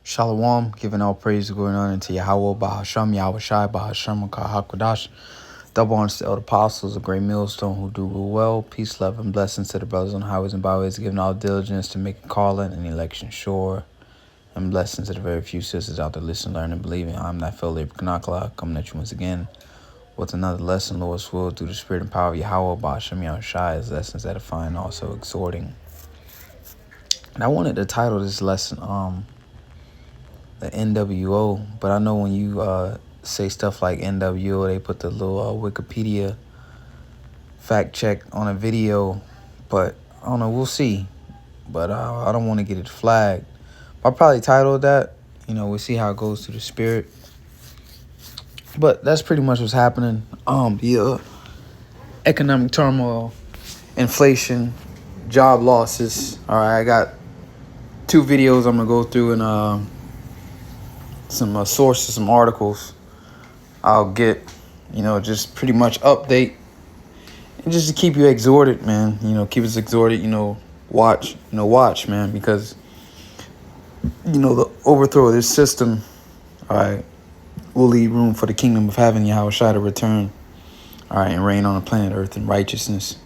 Shalom, giving all praise going on into Yahweh, Bahasham, Yahweh Shai, Bahasham, Kahakodash. Double honors to the elder apostles, a great millstone who do rule well. Peace, love, and blessings to the brothers on highways and byways, giving all diligence to make a calling and election sure. And blessings to the very few sisters out there listening, learning, and believing. I'm that fellow Kanakla, coming at you once again with another lesson, Lord's will, through the spirit and power of Yahweh, Bahasham, Yahweh Shai, as lessons edifying, also exhorting. And I wanted to title this lesson, the NWO, but I know when you say stuff like NWO, they put the little Wikipedia fact check on a video, but I don't know, we'll see. But I don't want to get it flagged. I'll probably title that, we'll see how it goes through the spirit. But that's pretty much what's happening. The economic turmoil, inflation, job losses. All right, I got 2 videos I'm gonna go through and some sources, some articles I'll get, just pretty much update. And just to keep you exhorted, man, keep us exhorted, watch, man, because, the overthrow of this system, all right, will leave room for the kingdom of heaven, Yahweh Shai, to return, all right, and reign on the planet Earth in righteousness.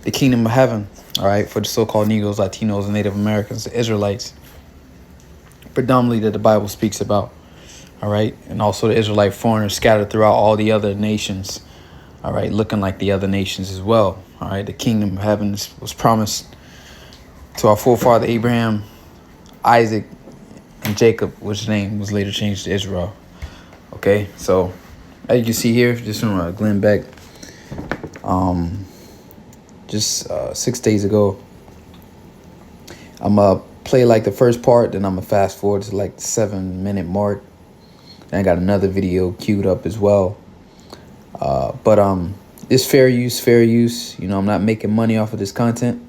The kingdom of heaven, all right, for the so-called Negroes, Latinos, and Native Americans, the Israelites, predominantly that the Bible speaks about. All right. And also the Israelite foreigners scattered throughout all the other nations. All right. Looking like the other nations as well. All right. The kingdom of heaven was promised to our forefather Abraham, Isaac, and Jacob, which name was later changed to Israel. Okay. So as you can see here, just from Glenn Beck, just 6 days ago, I'm going to play like the first part, then I'm going to fast forward to like the 7-minute mark. And I got another video queued up as well. But it's fair use. I'm not making money off of this content.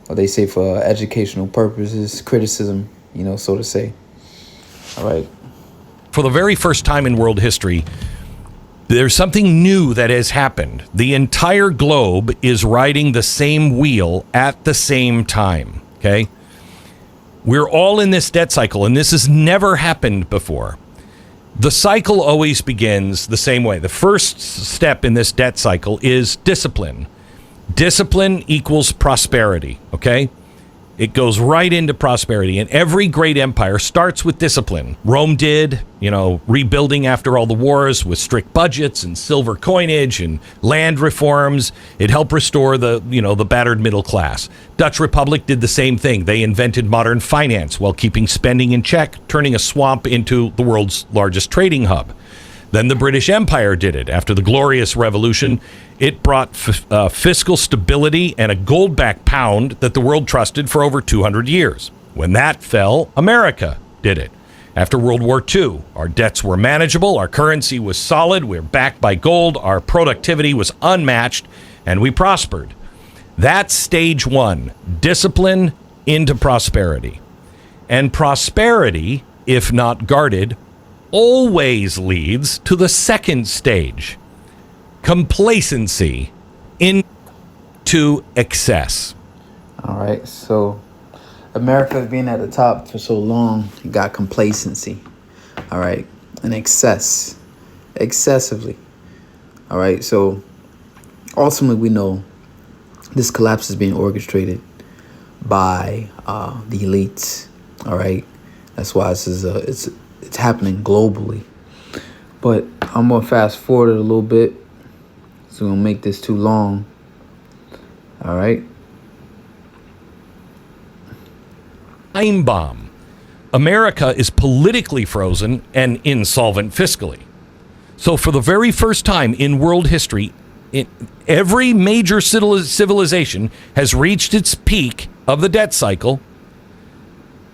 Or they say for educational purposes, criticism, so to say. All right. For the very first time in world history, there's something new that has happened. The entire globe is riding the same wheel at the same time. Okay? We're all in this debt cycle, and this has never happened before. The cycle always begins the same way. The first step in this debt cycle is discipline. Discipline equals prosperity, okay? It goes right into prosperity. And every great empire starts with discipline. Rome did, rebuilding after all the wars with strict budgets and silver coinage and land reforms. It helped restore the battered middle class. Dutch Republic did the same thing. They invented modern finance while keeping spending in check, turning a swamp into the world's largest trading hub. Then the British Empire did it. After the Glorious Revolution, it brought fiscal stability and a gold-backed pound that the world trusted for over 200 years. When that fell, America did it. After World War II, our debts were manageable, our currency was solid, we were backed by gold, our productivity was unmatched, and we prospered. That's stage 1, discipline into prosperity. And prosperity, if not guarded, always leads to the second stage, complacency into excess. All right. So America's been at the top for so long, it got complacency. All right. And excessively. All right. So ultimately, we know this collapse is being orchestrated by the elites. All right. That's why this is it's happening globally. But I'm going to fast forward it a little bit, so we don't make this too long. All right. Time bomb. America is politically frozen and insolvent fiscally. So for the very first time in world history, every major civilization has reached its peak of the debt cycle.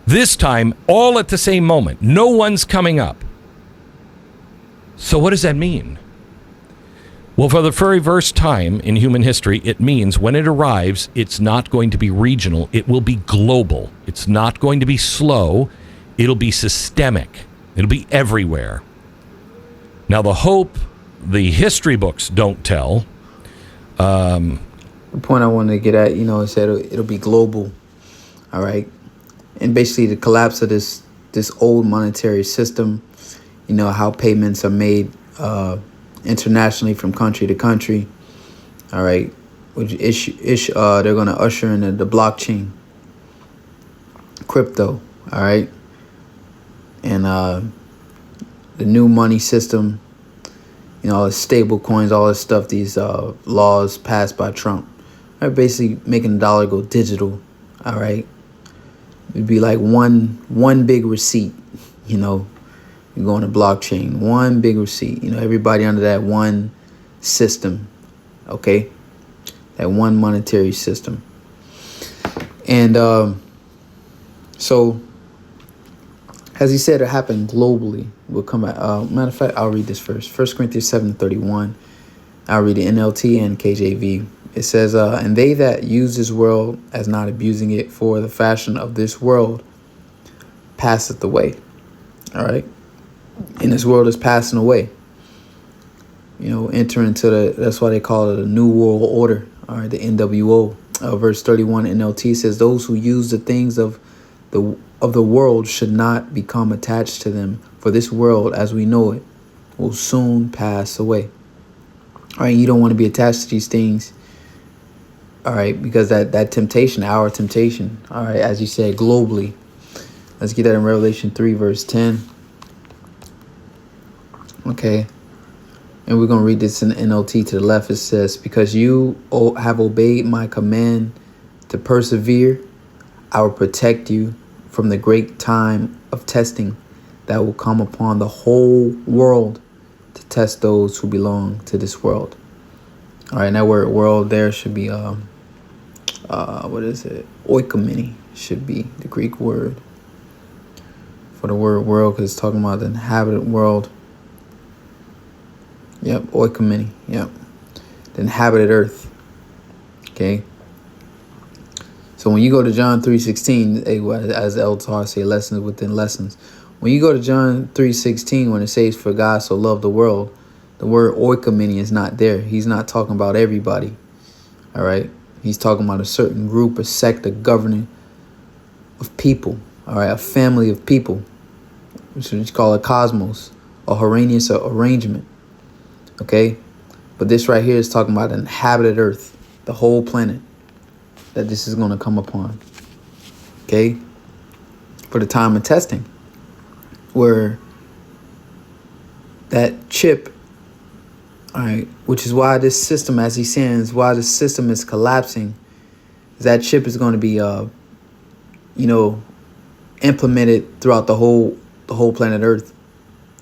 This time, all at the same moment. No one's coming up. So what does that mean? Well, for the very first time in human history, it means when it arrives, it's not going to be regional. It will be global. It's not going to be slow. It'll be systemic. It'll be everywhere. Now, the hope the history books don't tell. The point I wanted to get at, is that it'll be global. All right. And basically the collapse of this this old monetary system, you know, how payments are made internationally from country to country. All right, which they're going to usher in the blockchain, crypto. All right, and the new money system, you know, all the stable coins, all this stuff, these laws passed by Trump are basically making the dollar go digital. All right, it'd be like one big receipt, you know. You go on the blockchain, one big receipt, you know, everybody under that one system, okay? That one monetary system. And so, as he said, it happened globally. We'll come back. Matter of fact, I'll read this first. 1 Corinthians 7:31. I'll read the NLT and KJV. It says, and they that use this world as not abusing it, for the fashion of this world passeth away. All right? And this world is passing away. You know, enter into that's why they call it a new world order. All right, the NWO. Verse 31 NLT says, those who use the things of the world should not become attached to them, for this world as we know it will soon pass away. All right, you don't want to be attached to these things. All right, because that temptation, our temptation, all right, as you said, globally. Let's get that in Revelation 3, verse 10. Okay, and we're going to read this in the NLT to the left. It says, because you have obeyed my command to persevere, I will protect you from the great time of testing that will come upon the whole world to test those who belong to this world. All right, and that word world there should be, what is it? Oikoumene should be the Greek word for the word world, because it's talking about the inhabited world. Yep, oikoumene. Yep, the inhabited earth. Okay. So when you go to John 3:16, as El Tar say, lessons within lessons. When you go to John 3:16, when it says, "For God so loved the world," the word oikoumene is not there. He's not talking about everybody. All right, he's talking about a certain group, a sect, a governing of people. All right, a family of people, which is called a cosmos, a Horanius arrangement. Okay, but this right here is talking about an inhabited earth, the whole planet that this is going to come upon. Okay, for the time of testing, where that chip, all right, which is why this system, as he's saying, is why the system is collapsing. Is that chip is going to be, implemented throughout the whole planet Earth.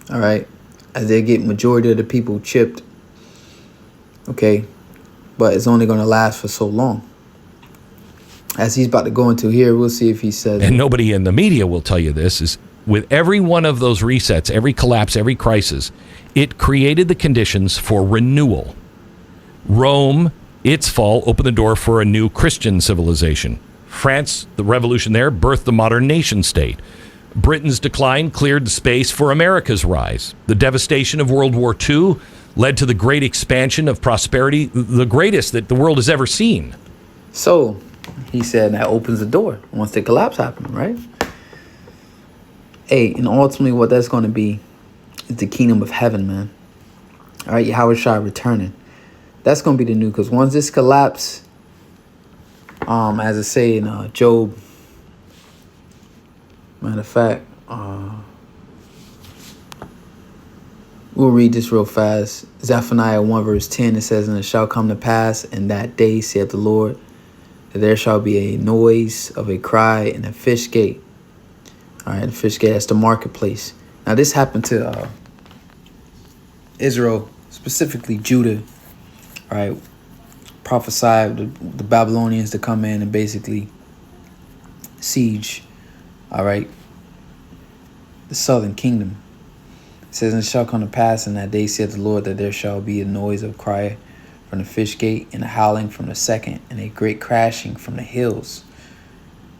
All right, as they get majority of the people chipped. Okay, but it's only going to last for so long. As he's about to go into here, we'll see if he says. And nobody in the media will tell you this, is with every one of those resets, every collapse, every crisis, it created the conditions for renewal. Rome, its fall, opened the door for a new Christian civilization. France, the revolution there, birthed the modern nation state. Britain's decline cleared the space for America's rise. The devastation of World War II led to the great expansion of prosperity, the greatest that the world has ever seen. So, he said that opens the door once the collapse happened, right? Hey, and ultimately what that's going to be is the kingdom of heaven, man. All right, Yahweh Shai returning. That's going to be the new, because once this collapse, as I say in Job, matter of fact, we'll read this real fast. Zephaniah 1 verse 10, it says, and it shall come to pass in that day, saith the Lord, that there shall be a noise of a cry in the fish gate. All right, the fish gate, that's the marketplace. Now this happened to Israel, specifically Judah. All right, prophesied the Babylonians to come in and basically siege. All right, the southern kingdom. It says, and it shall come to pass in that day, saith the Lord, that there shall be a noise of cry from the fish gate, and a howling from the second, and a great crashing from the hills.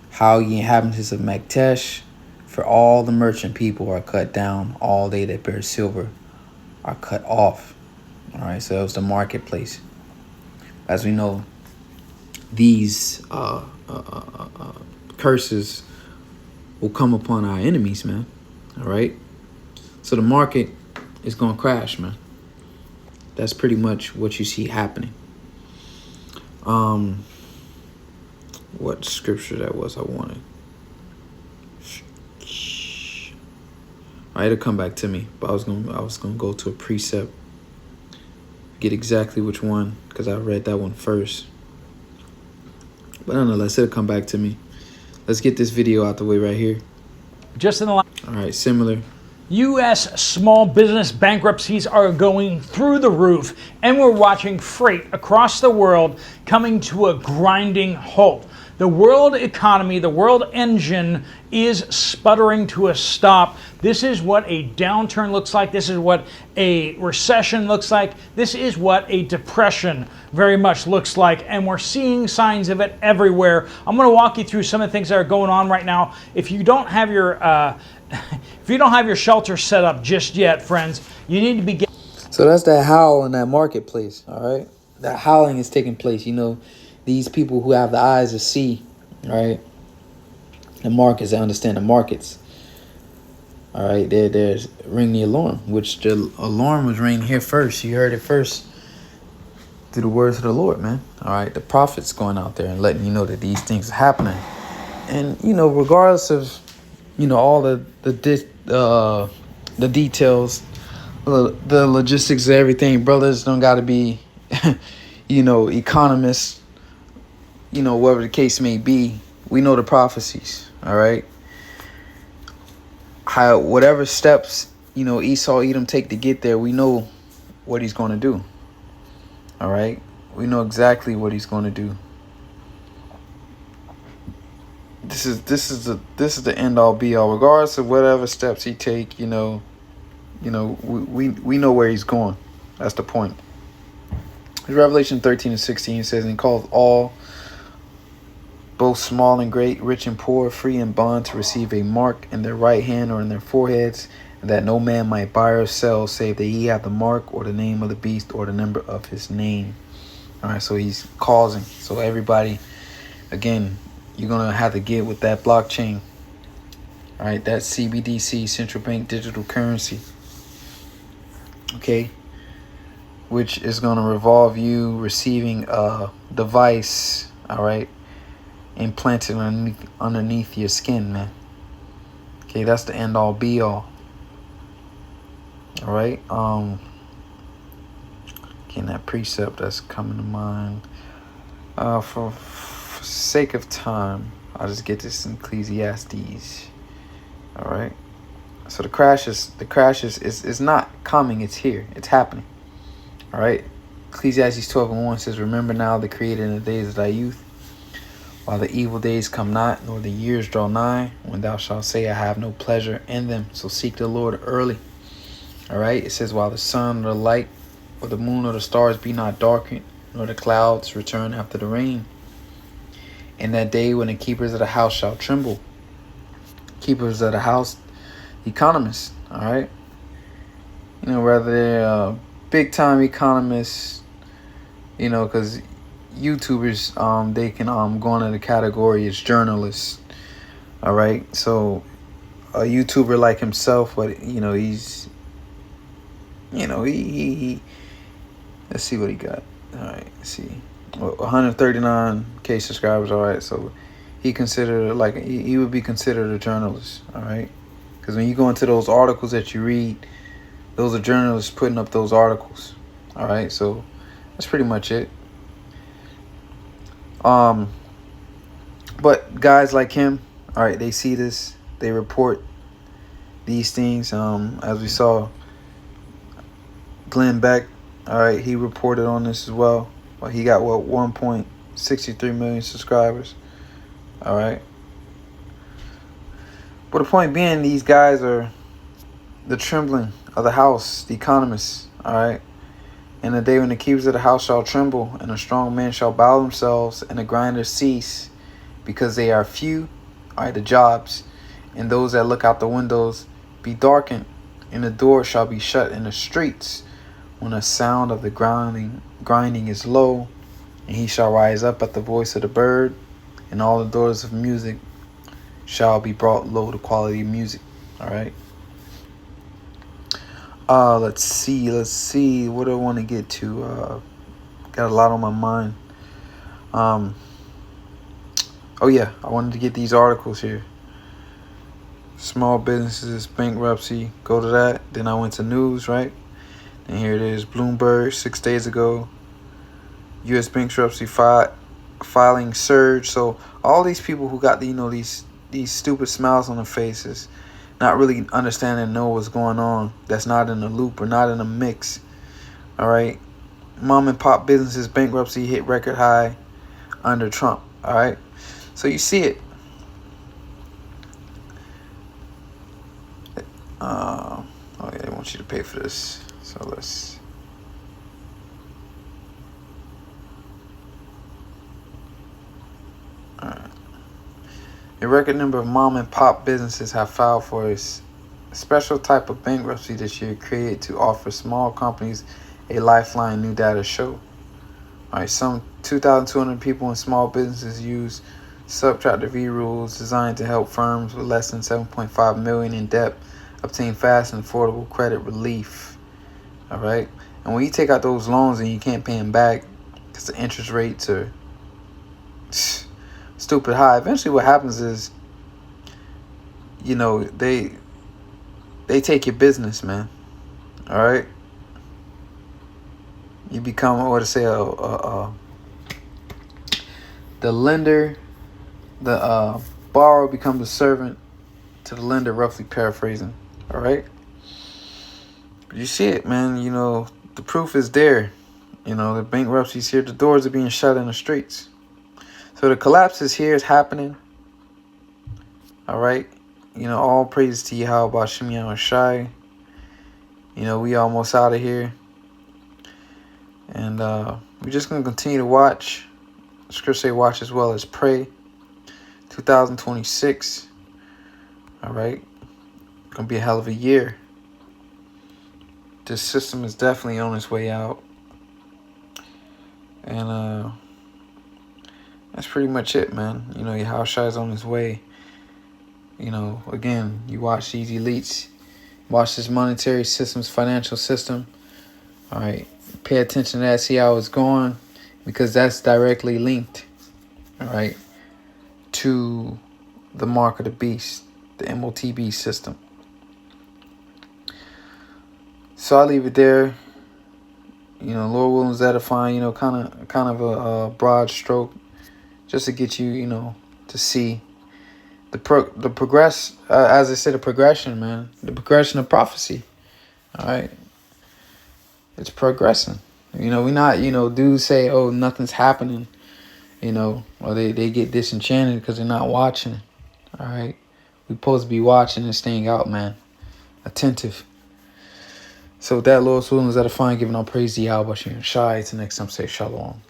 Howl ye inhabitants of Maktesh, for all the merchant people are cut down, all they that bear silver are cut off. All right, so that was the marketplace. As we know, these curses will come upon our enemies, man. All right. So the market is going to crash, man. That's pretty much what you see happening. What scripture that was I wanted. All right, it'll come back to me. But I was gonna go to a precept. Get exactly which one, because I read that one first. But nonetheless, it'll come back to me. Let's get this video out the way right here. Just in the last. All right, similar. U.S. small business bankruptcies are going through the roof, and we're watching freight across the world coming to a grinding halt. The world economy, the world engine is sputtering to a stop. This is what a downturn looks like. This is what a recession looks like. This is what a depression very much looks like. And we're seeing signs of it everywhere. I'm going to walk you through some of the things that are going on right now. If you don't have your shelter set up just yet, friends, you need to be getting. So that's that howl in that marketplace, all right? That howling is taking place. You know, these people who have the eyes to see, all right? The markets, they understand the markets. All right, there's ring the alarm, which the alarm was ringing here first. You heard it first through the words of the Lord, man. All right, the prophets going out there and letting you know that these things are happening. And, you know, regardless of, you know, all the details, the logistics of everything, brothers don't got to be, you know, economists, you know, whatever the case may be. We know the prophecies, all right? Whatever steps, you know, Esau, Edom take to get there, we know what he's going to do, all right? We know exactly what he's going to do. This is the end all be all, regardless of whatever steps he take. We know where he's going. That's the point. Revelation 13:16 says, and he calls all, both small and great, rich and poor, free and bond, to receive a mark in their right hand or in their foreheads, and that no man might buy or sell save that he have the mark or the name of the beast or the number of his name. All right, so he's causing. So everybody, again, you're going to have to get with that blockchain. All right, that CBDC, central bank digital currency. Okay, which is going to revolve you receiving a device, all right, implanted underneath your skin, man. Okay, that's the end all be all. All right. Again, that precept that's coming to mind. For sake of time, I'll just get this in Ecclesiastes. All right. So the crash is not coming. It's here. It's happening. All right. Ecclesiastes 12:1 says, remember now the Creator in the days of thy youth, while the evil days come not, nor the years draw nigh, when thou shalt say, I have no pleasure in them. So seek the Lord early. All right. It says, while the sun or the light or the moon or the stars be not darkened, nor the clouds return after the rain. In that day when the keepers of the house shall tremble. Keepers of the house, economists. All right. You know, whether they're big time economists, you know, because YouTubers, they can go into the category as journalists. All right, so a YouTuber like himself, but you know, he's, you know, he let's see what he got. All right, let's see, 139K subscribers. All right, so he considered he would be considered a journalist. All right, because when you go into those articles that you read, those are journalists putting up those articles. All right, so that's pretty much it. But guys like him, all right, they see this, they report these things. As we saw, Glenn Beck, all right, he reported on this as well. Well, he got 1.63 million subscribers. All right. But the point being, these guys are the trembling of the house, the economists. All right. In the day when the keepers of the house shall tremble, and the strong men shall bow themselves, and the grinders cease, because they are few, all right, the jobs, and those that look out the windows be darkened, and the door shall be shut in the streets, when the sound of the grinding is low, and he shall rise up at the voice of the bird, and all the doors of music shall be brought low to quality music. All right. Let's see. What do I want to get to? Got a lot on my mind. Oh yeah, I wanted to get these articles here. Small businesses, bankruptcy. Go to that. Then I went to news, right? And here it is. Bloomberg, 6 days ago. U.S. bankruptcy filing surge. So all these people who got these stupid smiles on their faces, not really understanding and know what's going on, that's not in the loop or not in the mix. All right. Mom and pop businesses bankruptcy hit record high under Trump. All right. So you see it. Oh yeah, they want you to pay for this. So let's. All right. A record number of mom and pop businesses have filed for a special type of bankruptcy this year, created to offer small companies a lifeline, new data show. All right, some 2,200 people in small businesses use Subchapter V rules designed to help firms with less than $7.5 million in debt obtain fast and affordable credit relief. All right, and when you take out those loans and you can't pay them back because the interest rates are stupid high, eventually what happens is, they take your business, man. All right, you become, what to say, the lender, the borrower becomes a servant to the lender, roughly paraphrasing. All right, but you see it, man. The proof is there. The bankruptcy's here. The doors are being shut in the streets. So the collapse is here. It's happening. All right. All praise to Yahweh Shem Yahweh Shai. We almost out of here. And we're just going to continue to watch. Scripture say watch as well as pray. 2026. All right. Going to be a hell of a year. This system is definitely on its way out. And that's pretty much it, man. Yahweh Shai's on his way. Again, you watch these elites. Watch this monetary system's financial system. All right. Pay attention to that. See how it's going. Because that's directly linked. All right. To the mark of the beast. The MOTB system. So I'll leave it there. Lord willing, that'll find, kind of a broad stroke. Just to get you, to see the progress, as I said, the progression, man. The progression of prophecy. All right. It's progressing. We not, dudes say, oh, nothing's happening, or they get disenchanted because they're not watching. All right. We're supposed to be watching and staying out, man. Attentive. So with that, Lord's willing, is that a fine, giving all praise to Yahweh Shem Shai. Till next time, say shalom.